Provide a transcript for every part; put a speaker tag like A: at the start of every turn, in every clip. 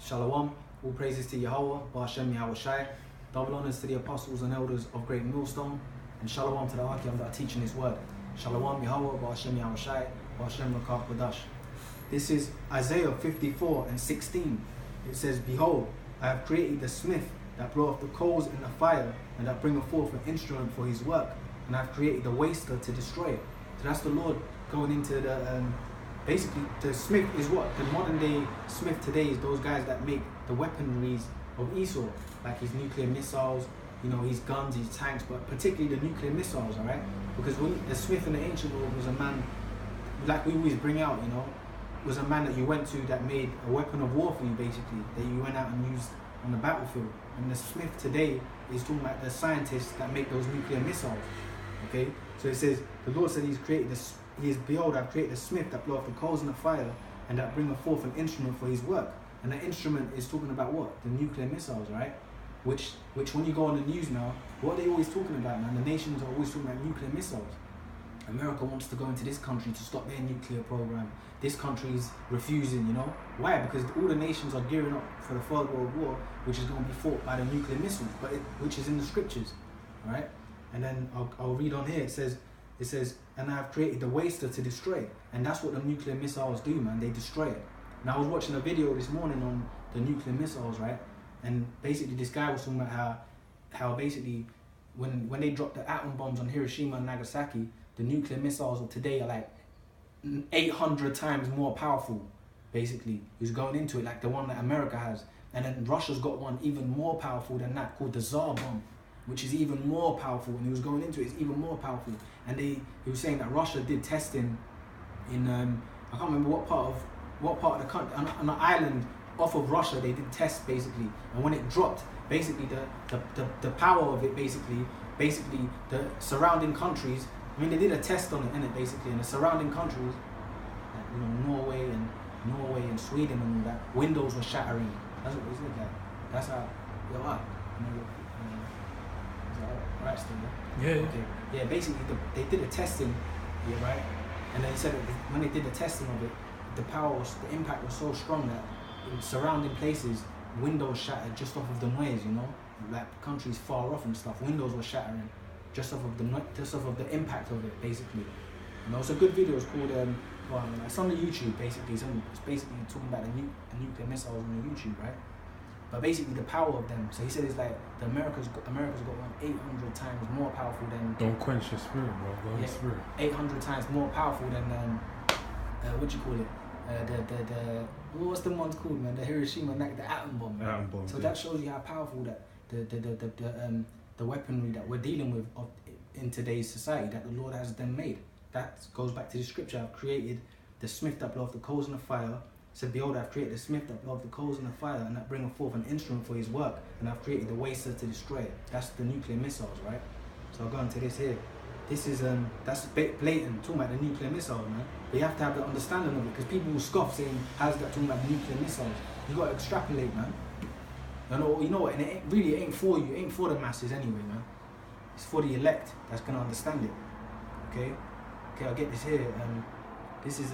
A: Shalom, all praises to Yahweh, Ba'ashem Yahushai. Double honors to the apostles and elders of GreatMillStone, and shalom to the Archeam that are teaching this word. Shalom Yahweh, Ba'ashem Yahushai, Ba'ashem Rakah Kodash. This is Isaiah 54:16. It says, Behold, I have created the smith that bloweth the coals in the fire, and that bringeth forth an instrument for his work, and I have created the waster to destroy it. So that's the Lord going into the basically, the smith is what? The modern day smith today is those guys that make the weaponries of Esau, like his nuclear missiles, you know, his guns, his tanks, but particularly the nuclear missiles, alright? Because when the smith in the ancient world was a man, like we always bring out, you know, was a man that you went to that made a weapon of war for you, basically, that you went out and used on the battlefield. And the smith today is talking about the scientists that make those nuclear missiles, okay? So it says, the Lord said he's created this. He is, behold, I've created a smith that bloweth the coals in the fire, and that bringeth forth an instrument for his work. And that instrument is talking about what? The nuclear missiles, right? Which when you go on the news now, what are they always talking about, man? The nations are always talking about nuclear missiles. America wants to go into this country to stop their nuclear program. This country is refusing, you know? Why? Because all the nations are gearing up for the Third World War, which is going to be fought by the nuclear missiles, but which is in the scriptures, right? And then I'll read on here. It says, and I have created the waster to destroy it. And that's what the nuclear missiles do, man. They destroy it. And I was watching a video this morning on the nuclear missiles, right? And basically this guy was talking about how basically when they dropped the atom bombs on Hiroshima and Nagasaki, the nuclear missiles of today are like 800 times more powerful, basically, who's going into it, like the one that America has. And then Russia's got one even more powerful than that, called the Tsar bomb, which is even more powerful. When he was going into it, it's even more powerful. And he was saying that Russia did testing in I can't remember what part of the country, on an island off of Russia, they did tests basically. And when it dropped, basically the power of it basically the surrounding countries, I mean, they did a test on it, innit, basically, and the surrounding countries, like, you know, Norway and Sweden and all that, windows were shattering. That's what it looked like. That's how you're up. Right, still, yeah? Yeah. Okay. Yeah, basically, they did the testing, yeah, right? And they said that when they did the testing of it, the impact was so strong that in surrounding places, windows shattered just off of the noise, you know? Like countries far off and stuff, windows were shattering just off of the impact of it, basically. You know, it's a good video. It's called it's on the YouTube, basically. It's basically talking about the nuclear missiles on the YouTube, right? But basically the power of them. So he said it's like America's got one 800 times more powerful than. Don't quench your spirit, bro. Go your spirit. 800 times more powerful than what you call it? What's the ones called, man? The Hiroshima, like the atom bomb. Right? Atom bomb. So yeah. That shows you how powerful that the weaponry that we're dealing with in today's society, that the Lord has them made. That goes back to the scripture. I've created the smith that bloweth the coals in the fire. Said, behold, I've created the smith that bloweth the coals in the fire, and that bringeth forth an instrument for his work, and I've created the waster to destroy it. That's the nuclear missiles, right? So I'll go into this here. This is that's blatant, talking about the nuclear missiles, man. But you have to have the understanding of it, because people will scoff saying, how's that talking about the nuclear missiles? You got to extrapolate, man. You know what? And it ain't for you. It ain't for the masses anyway, man. It's for the elect that's gonna understand it. Okay, I'll get this here. This is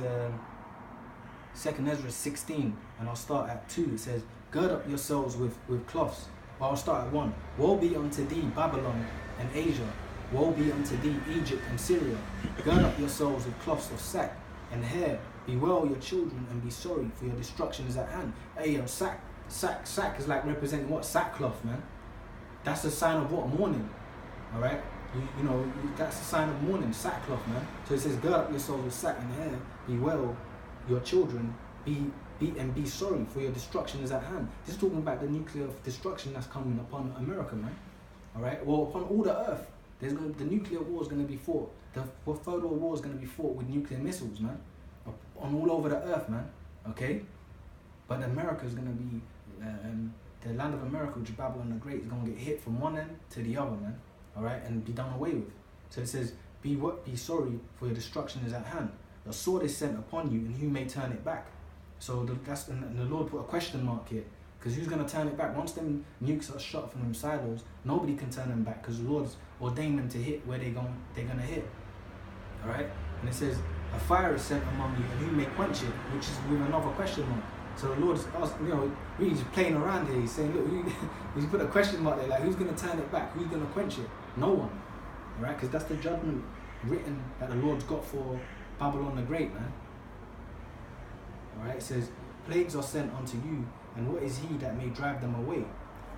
A: 2nd Ezra 16, and I'll start at 2. It says, gird up yourselves with cloths. Well, I'll start at 1. Woe be unto thee, Babylon and Asia. Woe be unto thee, Egypt and Syria. Gird up yourselves with cloths of sack and hair. Bewail your children and be sorry, for your destruction is at hand. Hey, sack is like representing what? Sackcloth, man. That's a sign of what? Mourning. Alright? You know, that's a sign of mourning, sackcloth, man. So it says, gird up yourselves with sack and hair. Bewail your children, be sorry, for your destruction is at hand. This is talking about the nuclear destruction that's coming upon America, man. Alright? Well, upon all the earth, the nuclear war is going to be fought. The Third World War is going to be fought with nuclear missiles, man. On all over the earth, man. Okay? But America is going to be, the land of America, which is Babylon the Great, is going to get hit from one end to the other, man. Alright? And be done away with. So it says, be sorry, for your destruction is at hand. The sword is sent upon you, and who may turn it back? So and the Lord put a question mark here, because who's going to turn it back? Once them nukes are shot from them silos, nobody can turn them back, because the Lord's ordained them to hit where they're going to hit. All right? And it says, a fire is sent among you, and who may quench it? Which is with another question mark. So the Lord's asking, really just playing around here. He's saying, look, he's put a question mark there, like, who's going to turn it back? Who's going to quench it? No one, right? Because that's the judgment written that the Lord's got for Babylon the Great, man. All right, it says, plagues are sent unto you, and what is he that may drive them away?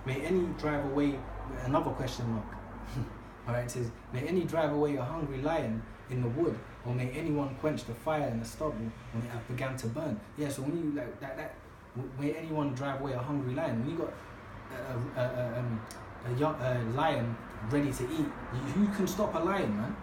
A: May any drive away, another question mark. All right, it says, may any drive away a hungry lion in the wood, or may anyone quench the fire in the stubble when it have began to burn? Yeah, so when you like that, may anyone drive away a hungry lion? When you got a lion ready to eat, who can stop a lion, man?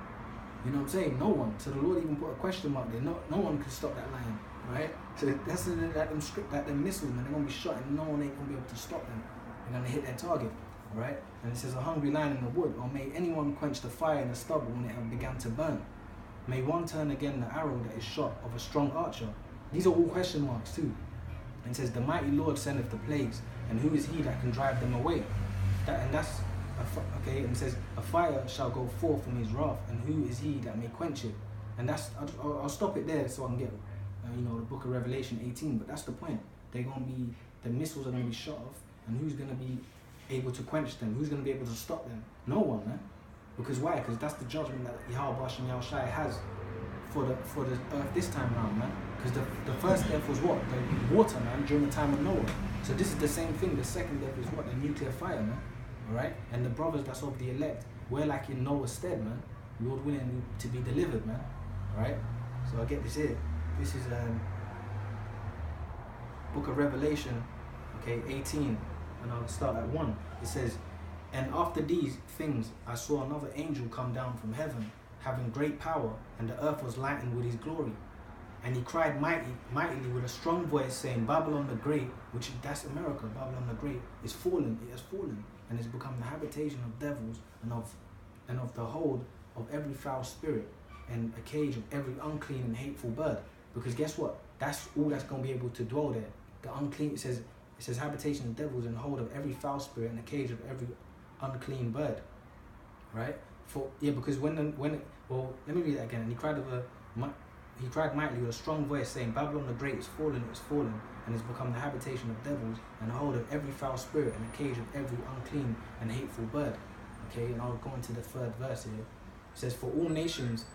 A: You know what I'm saying? No one. So the Lord even put a question mark there. No one can stop that lion, right? So that's like them missiles, man. They're gonna be shot, and no one ain't gonna be able to stop them. They're gonna hit their target, right? And it says a hungry lion in the wood, or may anyone quench the fire in the stubble when it have began to burn? May one turn again the arrow that is shot of a strong archer? These are all question marks too. And it says the mighty Lord sendeth the plagues, and who is he that can drive them away? Okay, and it says a fire shall go forth from his wrath, and who is he that may quench it? And that's, I'll stop it there so I can get the book of Revelation 18. But that's the point. The missiles are gonna be shot off, and who's gonna be able to quench them? Who's gonna be able to stop them? No one, man. Because why? Because that's the judgment that Yahweh Hashem Yahushai has for the earth this time around, man. Because the first death was what? The water, man, during the time of Noah. So this is the same thing. The second death is what? The nuclear fire, man. Alright? And the brothers that's of the elect, we're like in Noah's stead, man. Lord willing to be delivered, man. Alright? So I get this here. This is book of Revelation, okay, 18, and I'll start at 1. It says, and after these things I saw another angel come down from heaven, having great power, and the earth was lightened with his glory. And he cried mightily with a strong voice, saying, Babylon the Great, that's America, Babylon the Great, is fallen, it has fallen, and has become the habitation of devils, and of the hold of every foul spirit, and a cage of every unclean and hateful bird. Because guess what? That's all that's going to be able to dwell there. The unclean, it says habitation of devils, and hold of every foul spirit, and a cage of every unclean bird. Right? Because let me read that again. And he cried mightily with a strong voice, saying, Babylon the Great is fallen, and has become the habitation of devils, and a hold of every foul spirit, and a cage of every unclean and hateful bird. Okay, and I'll go into the third verse here. It says, for all nations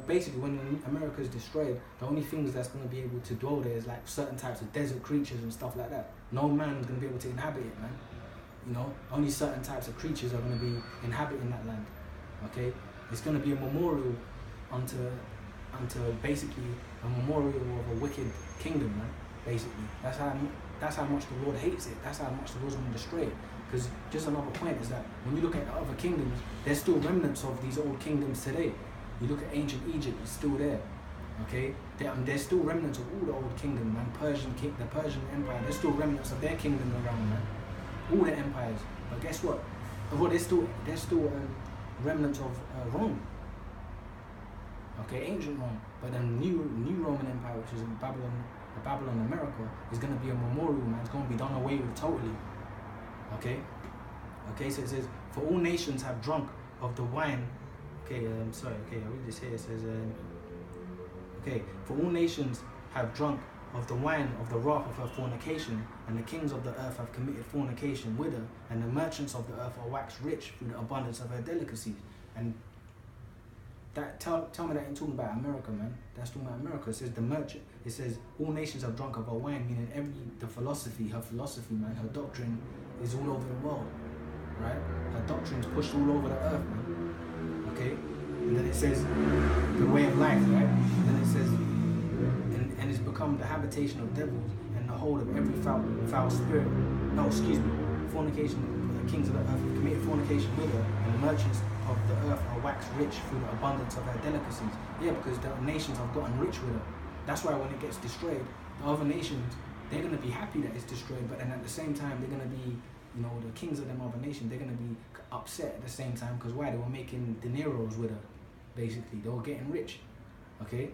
A: basically when America is destroyed, the only things that's going to be able to dwell there is like certain types of desert creatures and stuff like that. No man's going to be able to inhabit it, man. Only certain types of creatures are going to be inhabiting that land. Okay, it's going to be a memorial unto basically a memorial of a wicked kingdom, man. Basically, that's how much the Lord hates it. That's how much the Lord's going to destroy it. Because just another point is that when you look at the other kingdoms, there's still remnants of these old kingdoms today. You look at ancient Egypt, it's still there. Okay, there's still remnants of all the old kingdom, man. The Persian Empire, there's still remnants of their kingdom around, man. All their empires. But guess what? Well, there's still remnants of Rome. Okay, ancient Rome. But then new Roman Empire, which is Babylon, America, is going to be a memorial, man. It's going to be done away with totally. Okay, so it says, for all nations have drunk of the wine. I'll read this here. It says, for all nations have drunk of the wine of the wrath of her fornication, and the kings of the earth have committed fornication with her, and the merchants of the earth are waxed rich through the abundance of her delicacies. And that tell me that ain't talking about America, man. That's talking about America. It says it says all nations have drunk of her wine, meaning her philosophy, man, her doctrine is all over the world, right? Her doctrine is pushed all over the earth, man. Okay? And then it says the way of life, right? And then it says and it's become the habitation of devils, and the hold of every foul spirit. Fornication. The kings of the earth have committed fornication with her, and the merchants of the earth are waxed rich through the abundance of her delicacies. Yeah, because the nations have gotten rich with her. That's why when it gets destroyed, the other nations, they're going to be happy that it's destroyed, but then at the same time, they're going to be, the kings of them other nations, they're going to be upset at the same time. Because why? They were making dineros with her, basically. They were getting rich, okay?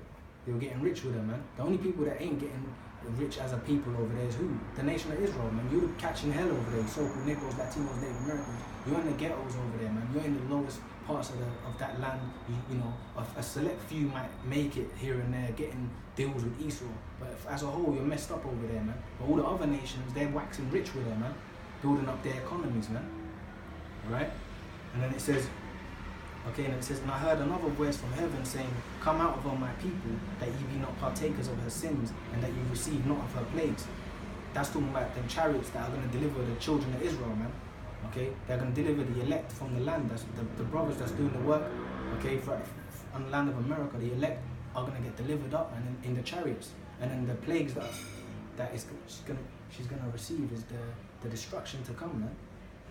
A: They were getting rich with her, man. The only people that ain't getting rich as a people over there is who? The nation of Israel, man. You're catching hell over there, so-called Negroes, Latinos, Native Americans. You're in the ghettos over there, man. You're in the lowest parts of that land, you know, a select few might make it here and there, getting deals with Israel. But as a whole, you're messed up over there, man. But all the other nations, they're waxing rich with it, man. Building up their economies, man. Right? And then it says, okay, and it says, and I heard another voice from heaven saying, come out of her, my people, that ye be not partakers of her sins, and that ye receive not of her plagues. That's talking about them chariots that are going to deliver the children of Israel, man. Okay, they're going to deliver the elect from the land. That's the brothers that's doing the work. Okay, on the land of America, the elect are going to get delivered up and in the chariots. And then the plagues she's gonna receive is the destruction to come, man.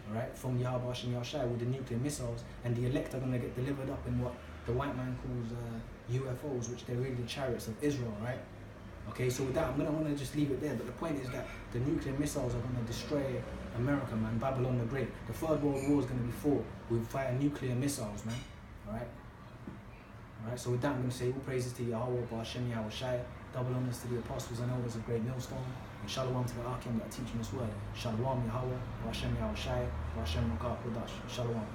A: All right, from Yahweh and Yahushua with the nuclear missiles, and the elect are going to get delivered up in what the white man calls UFOs, which they're really the chariots of Israel, right? Okay, so with that, I'm gonna just leave it there. But the point is that the nuclear missiles are gonna destroy America, man. Babylon the Great. The Third World War is gonna be fought with fire nuclear missiles, man. All right. So with that, I'm gonna say all praises to Yahweh, Ba'ashem Yahushua. Double honors to the apostles and elders of GreatMillStone, and shalom to the Arkim that are teaching this word. Shalom Yahweh, Ba'ashem Yahushua, Ba'ashem Mukah Kodash. Shalom.